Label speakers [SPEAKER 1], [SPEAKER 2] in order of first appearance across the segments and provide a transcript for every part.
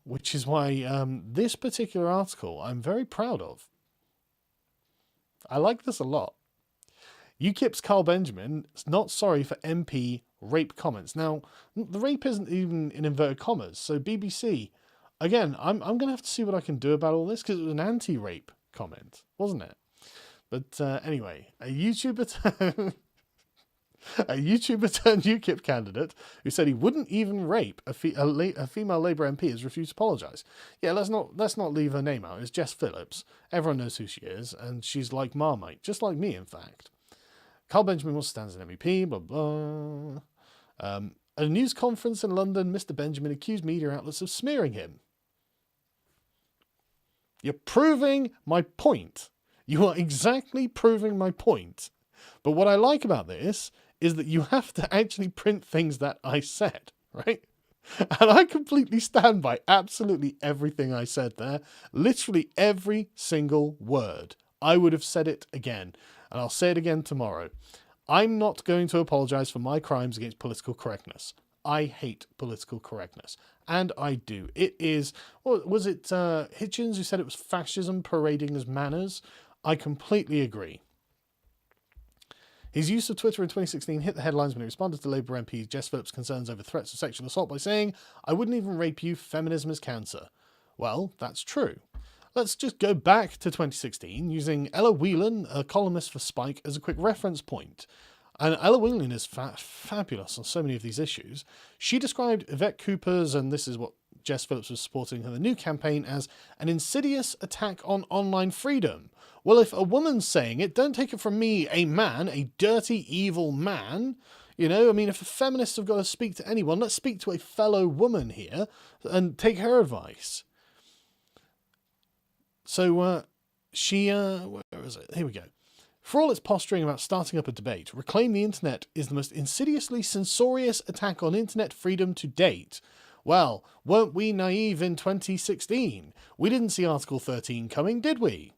[SPEAKER 1] which is why this particular article I'm very proud of. I like this a lot. UKIP's Carl Benjamin is not sorry for MP rape comments. Now, the rape isn't even in inverted commas, so BBC, again, I'm going to have to see what I can do about all this, because it was an anti-rape comment, wasn't it? But anyway, a YouTuber turned UKIP candidate who said he wouldn't even rape a female Labour MP has refused to apologise. Yeah, let's not leave her name out. It's Jess Phillips. Everyone knows who she is, and she's like Marmite, just like me, in fact. Carl Benjamin wants to stand as an MEP, blah, blah. At a news conference in London, Mr. Benjamin accused media outlets of smearing him. You're proving my point. You are exactly proving my point. But what I like about this is that you have to actually print things that I said, right? And I completely stand by absolutely everything I said there. Literally every single word. I would have said it again. And I'll say it again tomorrow. I'm not going to apologise for my crimes against political correctness. I hate political correctness. And I do. It is, was it Hitchens who said it was fascism parading as manners? I completely agree. His use of Twitter in 2016 hit the headlines when he responded to Labour MP Jess Phillips' concerns over threats of sexual assault by saying, "I wouldn't even rape you, feminism is cancer." Well, that's true. Let's just go back to 2016, using Ella Whelan, a columnist for Spike, as a quick reference point. And Ella Whelan is fabulous on so many of these issues. She described Yvette Cooper's, and this is what Jess Phillips was supporting in the new campaign, as an insidious attack on online freedom. Well, if a woman's saying it, don't take it from me, a man, a dirty, evil man. You know, I mean, if a feminists have got to speak to anyone, let's speak to a fellow woman here and take her advice. So, where is it? Here we go. For all its posturing about starting up a debate, Reclaim the Internet is the most insidiously censorious attack on internet freedom to date. Well, weren't we naive in 2016? We didn't see Article 13 coming, did we?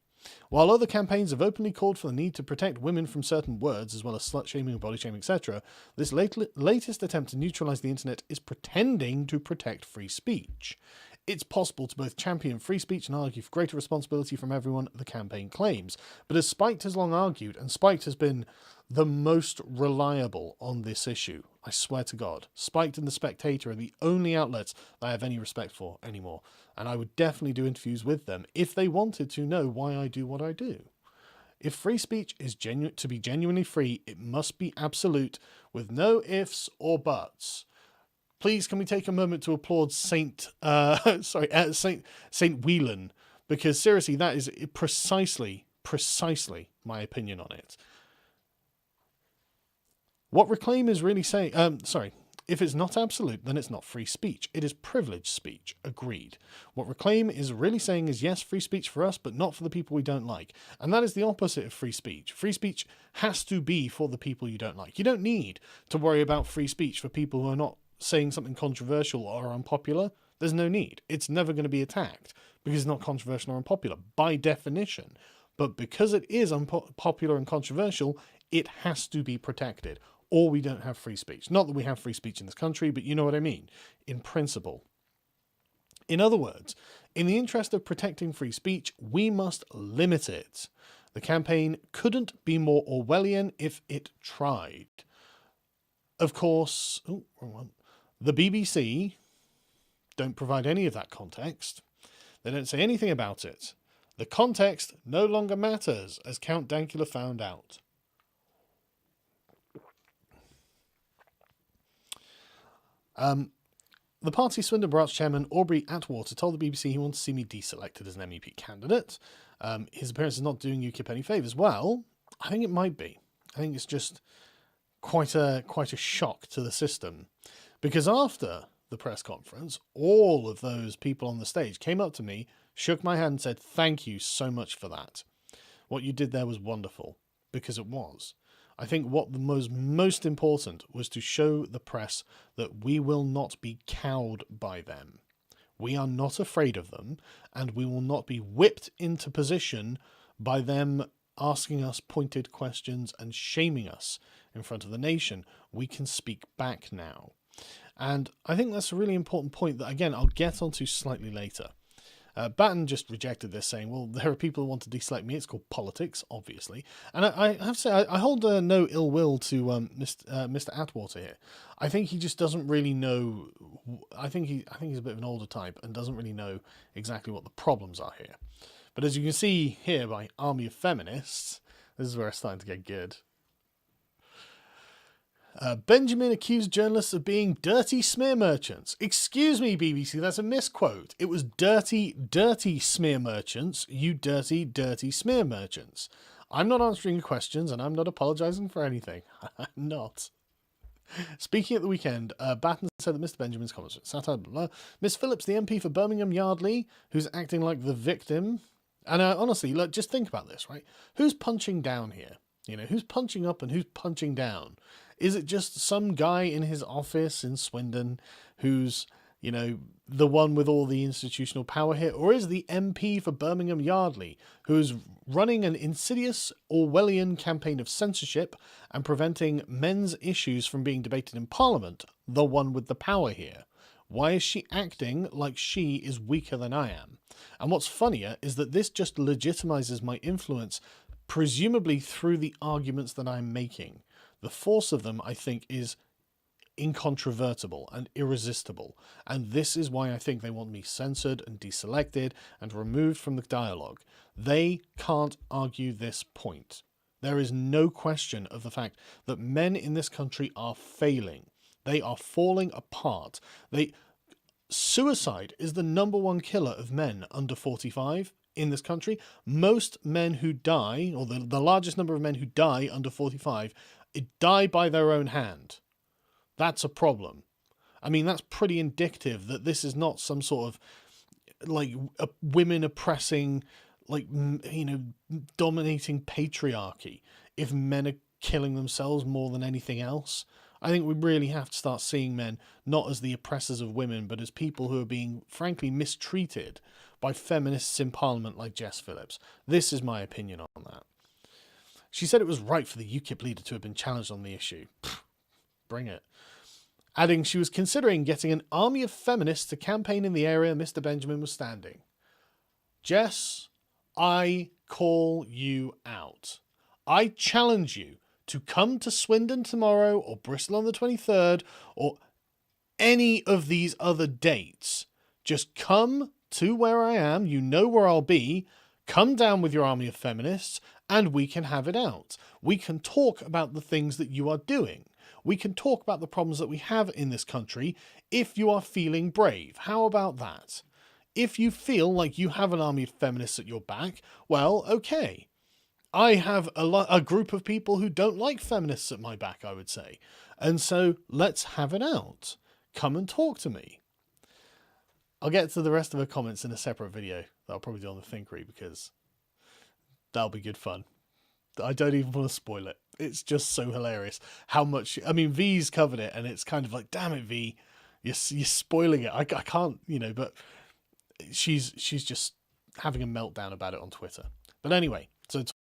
[SPEAKER 1] While other campaigns have openly called for the need to protect women from certain words, as well as slut-shaming, body-shaming, etc., this latest attempt to neutralise the internet is pretending to protect free speech. It's possible to both champion free speech and argue for greater responsibility from everyone, the campaign claims. But as Spiked has long argued, and Spiked has been the most reliable on this issue, I swear to God, Spiked and The Spectator are the only outlets that I have any respect for anymore. And I would definitely do interviews with them if they wanted to know why I do what I do. If free speech is to be genuinely free, it must be absolute, with no ifs or buts. Please, can we take a moment to applaud Saint Whelan, because seriously, that is precisely my opinion on it. What Reclaim is really saying, if it's not absolute, then it's not free speech. It is privileged speech. Agreed. What Reclaim is really saying is, yes, free speech for us, but not for the people we don't like. And that is the opposite of free speech. Free speech has to be for the people you don't like. You don't need to worry about free speech for people who are not saying something controversial or unpopular. There's no need. It's never going to be attacked because it's not controversial or unpopular by definition. But because it is unpopular and controversial, it has to be protected, or we don't have free speech. Not that we have free speech in this country, but you know what I mean, in principle. In other words, in the interest of protecting free speech, we must limit it. The campaign couldn't be more Orwellian if it tried. Of course, the BBC don't provide any of that context. They don't say anything about it. The context no longer matters, as Count Dankula found out. The party Swindon branch chairman Aubrey Atwater told the BBC he wants to see me deselected as an MEP candidate. His appearance is not doing UKIP any favours. Well, I think it might be. I think it's just quite a shock to the system. Because after the press conference, all of those people on the stage came up to me, shook my hand and said, "Thank you so much for that. What you did there was wonderful." Because it was. I think what was most important was to show the press that we will not be cowed by them. We are not afraid of them, and we will not be whipped into position by them asking us pointed questions and shaming us in front of the nation. We can speak back now. And I think that's a really important point that, again, I'll get onto slightly later. Batten just rejected this, saying, well, there are people who want to deselect me. It's called politics, obviously. And I have to say, I hold no ill will to Mr. Atwater here. I think he just doesn't really know. I think he's a bit of an older type and doesn't really know exactly what the problems are here. But as you can see here by Army of Feminists, this is where it's starting to get good. Benjamin accused journalists of being dirty smear merchants. Excuse me, BBC, that's a misquote. It was dirty, dirty smear merchants, you dirty, dirty smear merchants. I'm not answering your questions, and I'm not apologising for anything. I'm not. Speaking at the weekend, Batten said that Mr. Benjamin's comments were satire, blah, blah. Miss Phillips, the MP for Birmingham Yardley, who's acting like the victim. And honestly, look, just think about this, right? Who's punching down here? You know, who's punching up and who's punching down? Is it just some guy in his office in Swindon who's, you know, the one with all the institutional power here? Or is the MP for Birmingham Yardley, who's running an insidious Orwellian campaign of censorship and preventing men's issues from being debated in Parliament, the one with the power here? Why is she acting like she is weaker than I am? And what's funnier is that this just legitimizes my influence, presumably through the arguments that I'm making. The force of them, I think, is incontrovertible and irresistible. And this is why I think they want me censored and deselected and removed from the dialogue. They can't argue this point. There is no question of the fact that men in this country are failing. They are falling apart. Suicide is the #1 killer of men under 45 in this country. Most men who die, or the largest number of men who die under 45, die by their own hand. That's a problem. I mean, that's pretty indicative that this is not some sort of like women oppressing, like, you know, dominating patriarchy. If men are killing themselves more than anything else, I think we really have to start seeing men not as the oppressors of women, but as people who are being, frankly, mistreated by feminists in Parliament like Jess Phillips. This is my opinion on that. She said it was right for the UKIP leader to have been challenged on the issue. Pfft, bring it. Adding she was considering getting an army of feminists to campaign in the area Mr. Benjamin was standing. Jess, I call you out. I challenge you to come to Swindon tomorrow or Bristol on the 23rd or any of these other dates. Just come to where I am. You know where I'll be. Come down with your army of feminists and we can have it out. We can talk about the things that you are doing. We can talk about the problems that we have in this country if you are feeling brave. How about that? If you feel like you have an army of feminists at your back, well, okay. I have a group of people who don't like feminists at my back, I would say. And so let's have it out. Come and talk to me. I'll get to the rest of her comments in a separate video that I'll probably do on the Thinkery because that'll be good fun. I don't even want to spoil it. It's just so hilarious how much... I mean, V's covered it and it's kind of like, damn it, V, you're spoiling it. I can't, you know, but she's just having a meltdown about it on Twitter. But anyway, so